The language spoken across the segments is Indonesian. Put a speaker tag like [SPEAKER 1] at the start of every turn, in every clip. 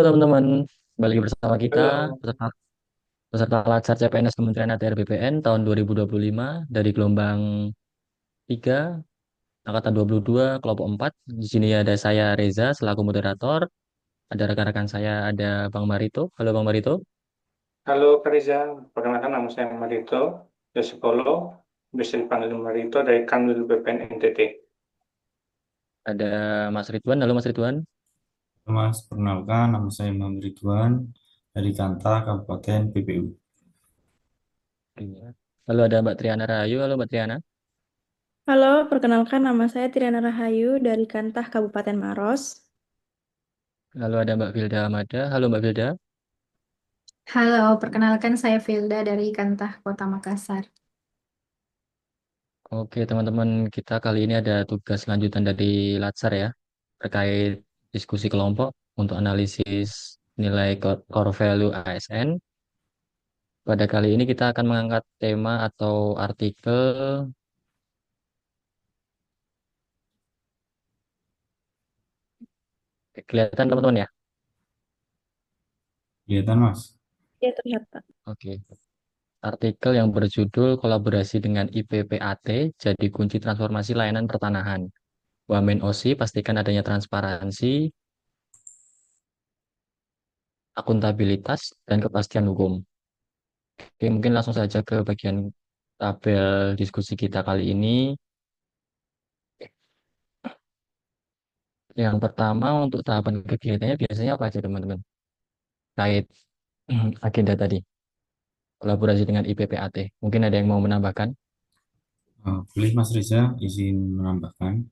[SPEAKER 1] teman-teman, kembali bersama kita
[SPEAKER 2] Halo,
[SPEAKER 1] peserta, peserta Latsar CPNS Kementerian ATR BPN tahun 2025 dari gelombang 3 angkatan 22 kelompok 4. Di sini ada saya Reza selaku moderator, ada rekan-rekan saya ada Bang Marito. Halo Bang Marito,
[SPEAKER 2] halo Kak Riza. Perkenalkan nama saya Marito, psikolog, bisa dipanggil Marito dari Kanwil BPN NTT.
[SPEAKER 1] ada Mas Ridwan. Halo Mas Ridwan.
[SPEAKER 3] Mas, perkenalkan nama saya Muhammad Ridwan dari Kanta Kabupaten BPU.
[SPEAKER 1] Iya. Halo ada Mbak Triana Rahayu. Halo Mbak Triana.
[SPEAKER 4] Halo, perkenalkan nama saya Triana Rahayu dari Kantah Kabupaten Maros.
[SPEAKER 1] Halo ada Mbak Vilda Amada. Halo Mbak Vilda.
[SPEAKER 5] Halo, perkenalkan saya Filda dari Kantah Kota Makassar.
[SPEAKER 1] Oke teman-teman, kita kali ini ada tugas lanjutan dari Latsar ya, terkait diskusi kelompok untuk analisis nilai core value ASN. Pada kali ini kita akan mengangkat tema atau artikel, kelihatan teman-teman ya?
[SPEAKER 3] Kelihatan, Mas?
[SPEAKER 4] Ya, terlihat, Pak.
[SPEAKER 1] Oke. Artikel yang berjudul Kolaborasi dengan IPPAT jadi kunci transformasi layanan pertanahan. Wamen OSI pastikan adanya transparansi, akuntabilitas, dan kepastian hukum. Oke, mungkin langsung saja ke bagian tabel diskusi kita kali ini. Yang pertama untuk tahapan kegiatannya biasanya apa aja teman-teman? Kait agenda tadi, kolaborasi dengan IPPAT. Mungkin ada yang mau menambahkan?
[SPEAKER 3] Boleh Mas Reza izin menambahkan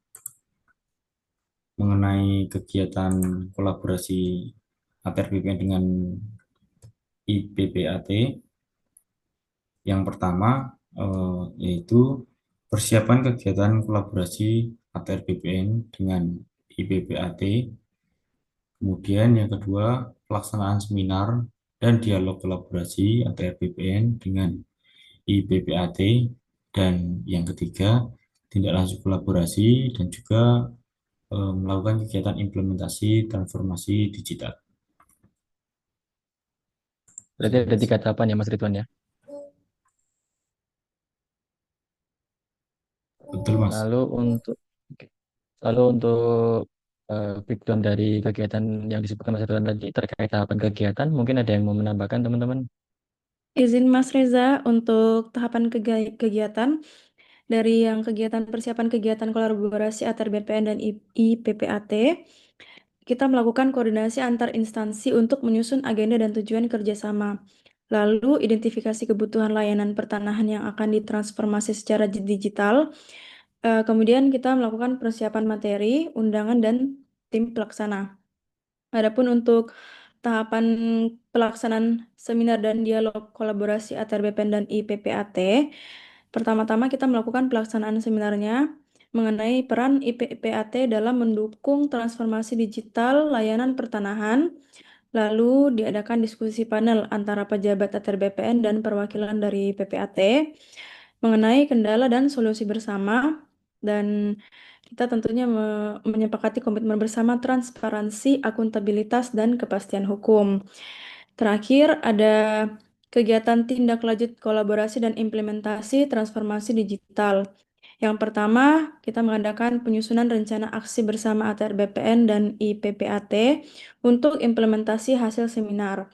[SPEAKER 3] mengenai kegiatan kolaborasi ATR BPN dengan IPPAT. Yang pertama yaitu persiapan kegiatan kolaborasi ATR BPN dengan IPPAT. Kemudian yang kedua, pelaksanaan seminar dan dialog kolaborasi ATR BPN dengan IPPAT, dan yang ketiga, tindak lanjut kolaborasi dan juga melakukan kegiatan implementasi transformasi digital.
[SPEAKER 1] Berarti ada tiga tahapan ya Mas Ridwan ya.
[SPEAKER 3] Betul, Mas.
[SPEAKER 1] Lalu untuk oke. Lalu untuk breakdown dari kegiatan yang disebutkan Mas Ridwan tadi terkait tahapan kegiatan, mungkin ada yang mau menambahkan teman-teman?
[SPEAKER 4] Izin Mas Reza untuk tahapan kegiatan dari yang kegiatan persiapan kegiatan kolaborasi antar BPN dan IPPAT, kita melakukan koordinasi antar instansi untuk menyusun agenda dan tujuan kerjasama. Lalu, identifikasi kebutuhan layanan pertanahan yang akan ditransformasi secara digital. Kemudian kita melakukan persiapan materi, undangan, dan tim pelaksana. Adapun untuk tahapan pelaksanaan seminar dan dialog kolaborasi antar BPN dan IPPAT, pertama-tama kita melakukan pelaksanaan seminarnya mengenai peran IPPAT dalam mendukung transformasi digital layanan pertanahan. Lalu diadakan diskusi panel antara pejabat ATR BPN dan perwakilan dari PPAT mengenai kendala dan solusi bersama, dan kita tentunya menyepakati komitmen bersama transparansi, akuntabilitas, dan kepastian hukum. Terakhir, ada kegiatan tindak lanjut kolaborasi dan implementasi transformasi digital. Yang pertama, kita mengadakan penyusunan rencana aksi bersama ATR BPN dan IPPAT untuk implementasi hasil seminar.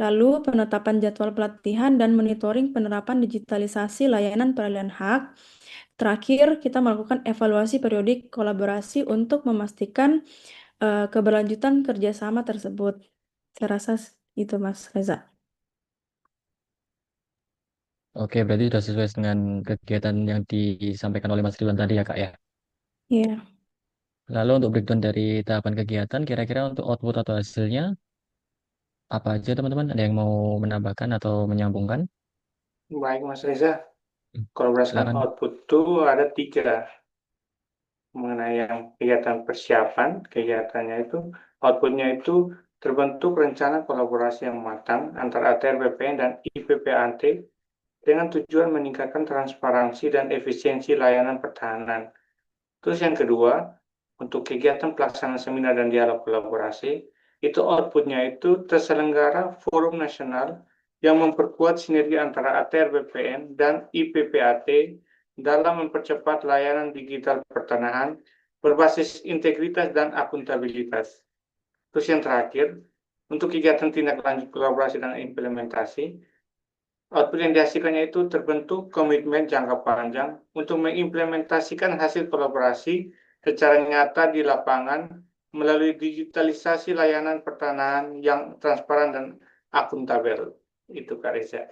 [SPEAKER 4] Lalu, penetapan jadwal pelatihan dan monitoring penerapan digitalisasi layanan peralihan hak. Terakhir, kita melakukan evaluasi periodik kolaborasi untuk memastikan keberlanjutan kerjasama tersebut. Saya rasa itu, Mas Reza.
[SPEAKER 1] Oke, berarti sudah sesuai dengan kegiatan yang disampaikan oleh Mas Ridwan tadi ya Kak ya.
[SPEAKER 4] Iya.
[SPEAKER 1] Lalu untuk breakdown dari tahapan kegiatan, kira-kira untuk output atau hasilnya apa aja teman-teman? Ada yang mau menambahkan atau menyambungkan?
[SPEAKER 2] Baik Mas Reza,
[SPEAKER 1] Hmm,
[SPEAKER 2] kalau berdasarkan
[SPEAKER 1] Silakan.
[SPEAKER 2] output itu ada tiga mengenai yang kegiatan persiapan, kegiatannya itu outputnya itu terbentuk rencana kolaborasi yang matang antara ATR BPN dan IPPAT dengan tujuan meningkatkan transparansi dan efisiensi layanan pertahanan. Terus yang kedua, untuk kegiatan pelaksanaan seminar dan dialog kolaborasi, itu outputnya itu terselenggara forum nasional yang memperkuat sinergi antara ATR BPN dan IPPAT dalam mempercepat layanan digital pertanahan berbasis integritas dan akuntabilitas. Terus yang terakhir, untuk kegiatan tindak lanjut kolaborasi dan implementasi, output yang dihasilkannya itu terbentuk komitmen jangka panjang untuk mengimplementasikan hasil kolaborasi secara nyata di lapangan melalui digitalisasi layanan pertanahan yang transparan dan akuntabel. Itu Kak Reza.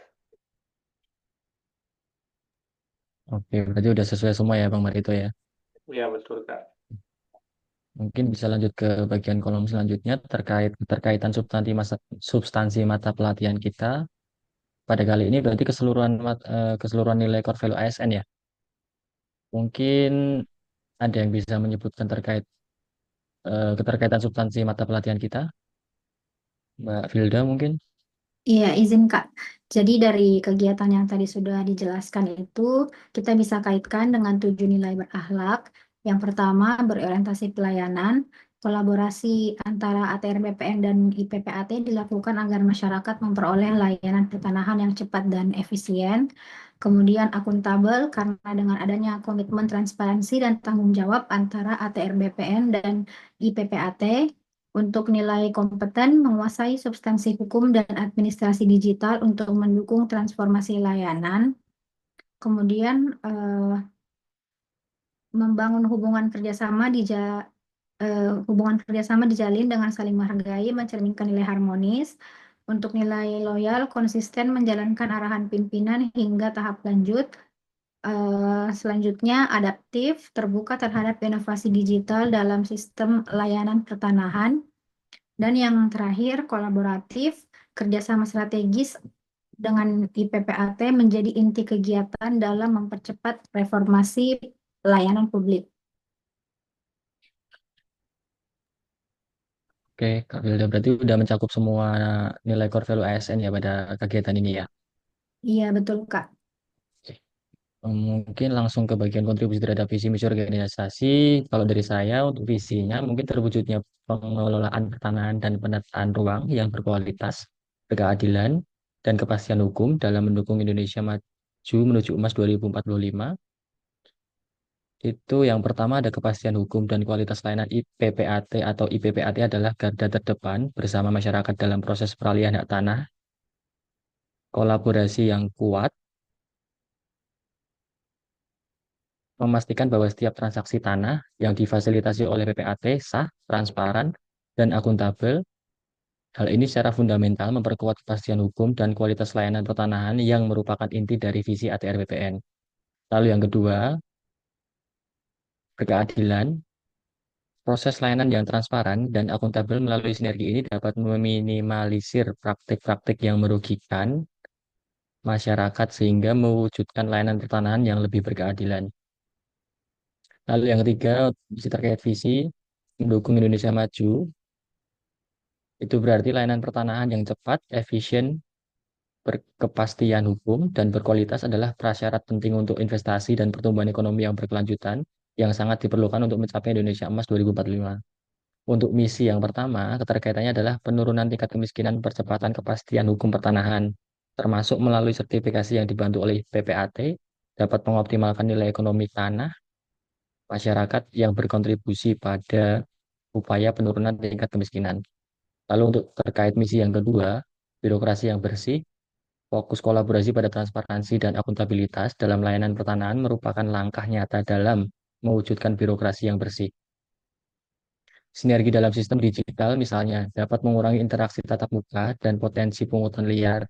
[SPEAKER 1] Oke, berarti udah sesuai semua ya Bang Marito ya.
[SPEAKER 2] Ya betul Kak.
[SPEAKER 1] Mungkin bisa lanjut ke bagian kolom selanjutnya terkait keterkaitan substansi mata pelatihan kita. Pada kali ini berarti keseluruhan nilai core value ASN ya. Mungkin ada yang bisa menyebutkan terkait keterkaitan substansi mata pelatihan kita, Mbak Filda mungkin.
[SPEAKER 5] Iya, izin Kak. Jadi dari kegiatan yang tadi sudah dijelaskan itu, kita bisa kaitkan dengan 7 nilai berakhlak. Yang pertama, berorientasi pelayanan. Kolaborasi antara ATR BPN dan IPPAT dilakukan agar masyarakat memperoleh layanan pertanahan yang cepat dan efisien. Kemudian akuntabel karena dengan adanya komitmen transparansi dan tanggung jawab antara ATR BPN dan IPPAT. Untuk nilai kompeten, menguasai substansi hukum dan administrasi digital untuk mendukung transformasi layanan. Kemudian membangun hubungan kerjasama dijalin dengan saling menghargai, mencerminkan nilai harmonis. Untuk nilai loyal, konsisten menjalankan arahan pimpinan hingga tahap lanjut. Selanjutnya, adaptif, terbuka terhadap inovasi digital dalam sistem layanan pertanahan. Dan yang terakhir, kolaboratif, kerjasama strategis dengan IPPAT menjadi inti kegiatan dalam mempercepat reformasi layanan publik.
[SPEAKER 1] Oke, Kak Filda berarti udah mencakup semua nilai core value ASN ya pada kegiatan ini ya.
[SPEAKER 5] Iya, betul, Kak.
[SPEAKER 1] Oke. Mungkin langsung ke bagian kontribusi terhadap visi misi organisasi. Kalau dari saya untuk visinya mungkin terwujudnya pengelolaan pertanahan dan penataan ruang yang berkualitas, berkeadilan, dan kepastian hukum dalam mendukung Indonesia maju menuju emas 2045. Itu yang pertama ada kepastian hukum dan kualitas layanan IPPAT atau IPPAT adalah garda terdepan bersama masyarakat dalam proses peralihan hak tanah, kolaborasi yang kuat, memastikan bahwa setiap transaksi tanah yang difasilitasi oleh PPAT sah, transparan, dan akuntabel. Hal ini secara fundamental memperkuat kepastian hukum dan kualitas layanan pertanahan yang merupakan inti dari visi ATR BPN. Lalu yang kedua, berkeadilan. Proses layanan yang transparan dan akuntabel melalui sinergi ini dapat meminimalisir praktik-praktik yang merugikan masyarakat sehingga mewujudkan layanan pertanahan yang lebih berkeadilan. Lalu yang ketiga, visi terkait visi mendukung Indonesia maju. Itu berarti layanan pertanahan yang cepat, efisien, berkepastian hukum, dan berkualitas adalah prasyarat penting untuk investasi dan pertumbuhan ekonomi yang berkelanjutan yang sangat diperlukan untuk mencapai Indonesia Emas 2045. Untuk misi yang pertama, keterkaitannya adalah penurunan tingkat kemiskinan, percepatan kepastian hukum pertanahan, termasuk melalui sertifikasi yang dibantu oleh PPAT, dapat mengoptimalkan nilai ekonomi tanah masyarakat yang berkontribusi pada upaya penurunan tingkat kemiskinan. Lalu untuk terkait misi yang kedua, birokrasi yang bersih, fokus kolaborasi pada transparansi dan akuntabilitas dalam layanan pertanahan merupakan langkah nyata dalam mewujudkan birokrasi yang bersih. Sinergi dalam sistem digital misalnya dapat mengurangi interaksi tatap muka dan potensi pungutan liar.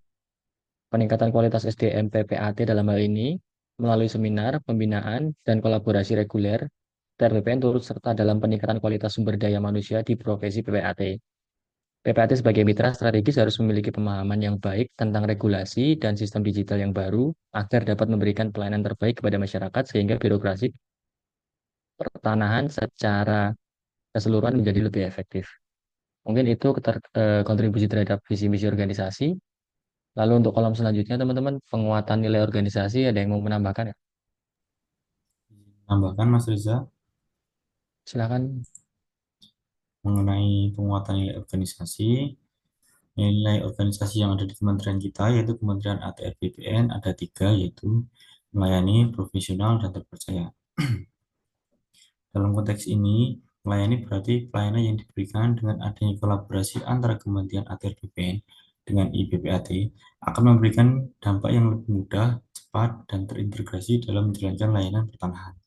[SPEAKER 1] Peningkatan kualitas SDM PPAT dalam hal ini melalui seminar, pembinaan, dan kolaborasi reguler, TRBPN turut serta dalam peningkatan kualitas sumber daya manusia di profesi PPAT. PPAT sebagai mitra strategis harus memiliki pemahaman yang baik tentang regulasi dan sistem digital yang baru agar dapat memberikan pelayanan terbaik kepada masyarakat sehingga birokrasi pertanahan secara keseluruhan menjadi lebih efektif. Mungkin itu kontribusi terhadap visi misi organisasi. Lalu untuk kolom selanjutnya teman-teman, penguatan nilai organisasi ada yang mau menambahkan ya?
[SPEAKER 3] Tambahkan Mas Reza.
[SPEAKER 1] Silakan.
[SPEAKER 3] mengenai penguatan nilai organisasi. Nilai organisasi yang ada di kementerian kita, yaitu Kementerian ATR BPN, ada 3, yaitu melayani, profesional, dan terpercaya. Dalam konteks ini, melayani berarti pelayanan yang diberikan dengan adanya kolaborasi antara Kementerian ATR BPN dengan IPPAT akan memberikan dampak yang lebih mudah, cepat, dan terintegrasi dalam menjalankan layanan pertanahan.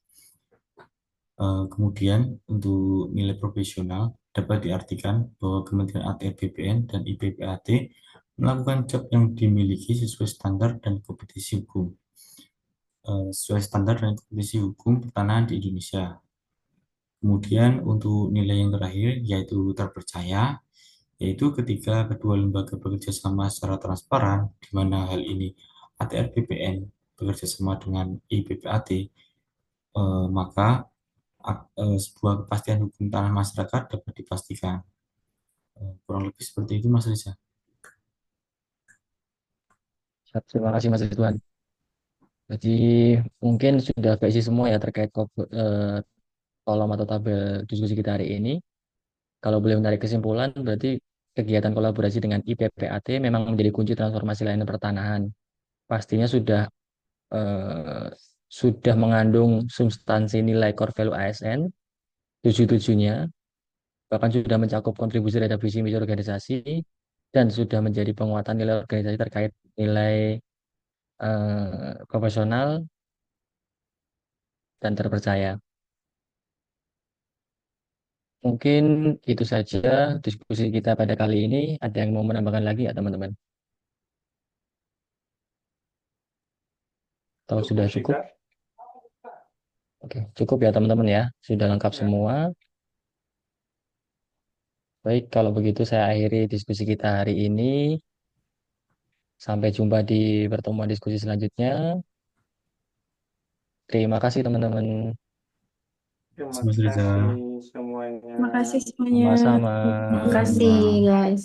[SPEAKER 3] Kemudian untuk nilai profesional dapat diartikan bahwa Kementerian ATR BPN dan IPPAT melakukan job yang dimiliki sesuai standar dan kompetisi hukum, pertanahan di Indonesia. Kemudian untuk nilai yang terakhir yaitu terpercaya, yaitu ketika kedua lembaga bekerja sama secara transparan, di mana hal ini ATR BPN bekerja sama dengan IPPAT, maka sebuah kepastian hukum tanah masyarakat dapat dipastikan. Kurang lebih seperti itu, Mas Reza.
[SPEAKER 1] Siap, terima kasih Mas Ridwan. Jadi mungkin sudah keisi semua ya terkait kolom atau tabel diskusi kita hari ini. Kalau boleh menarik kesimpulan, berarti kegiatan kolaborasi dengan IPPAT memang menjadi kunci transformasi layanan pertanahan. Pastinya eh, sudah mengandung substansi nilai core value ASN 77-nya, bahkan sudah mencakup kontribusi terhadap visi misi organisasi, dan sudah menjadi penguatan nilai organisasi terkait nilai profesional dan terpercaya. Mungkin itu saja diskusi kita pada kali ini. Ada yang mau menambahkan lagi ya teman-teman? Atau sudah
[SPEAKER 2] Cukup sih,
[SPEAKER 1] cukup?
[SPEAKER 2] Kak.
[SPEAKER 1] Oke, cukup ya teman-teman ya. Sudah lengkap
[SPEAKER 2] Ya,
[SPEAKER 1] semua. Baik, kalau begitu saya akhiri diskusi kita hari ini. Sampai jumpa di pertemuan diskusi selanjutnya. Terima kasih teman-teman.
[SPEAKER 2] terima
[SPEAKER 3] Mas Reza.
[SPEAKER 2] kasih semuanya.
[SPEAKER 4] Terima kasih semuanya.
[SPEAKER 1] Sama-sama.
[SPEAKER 5] Terima
[SPEAKER 3] Sama-sama.
[SPEAKER 5] kasih, guys.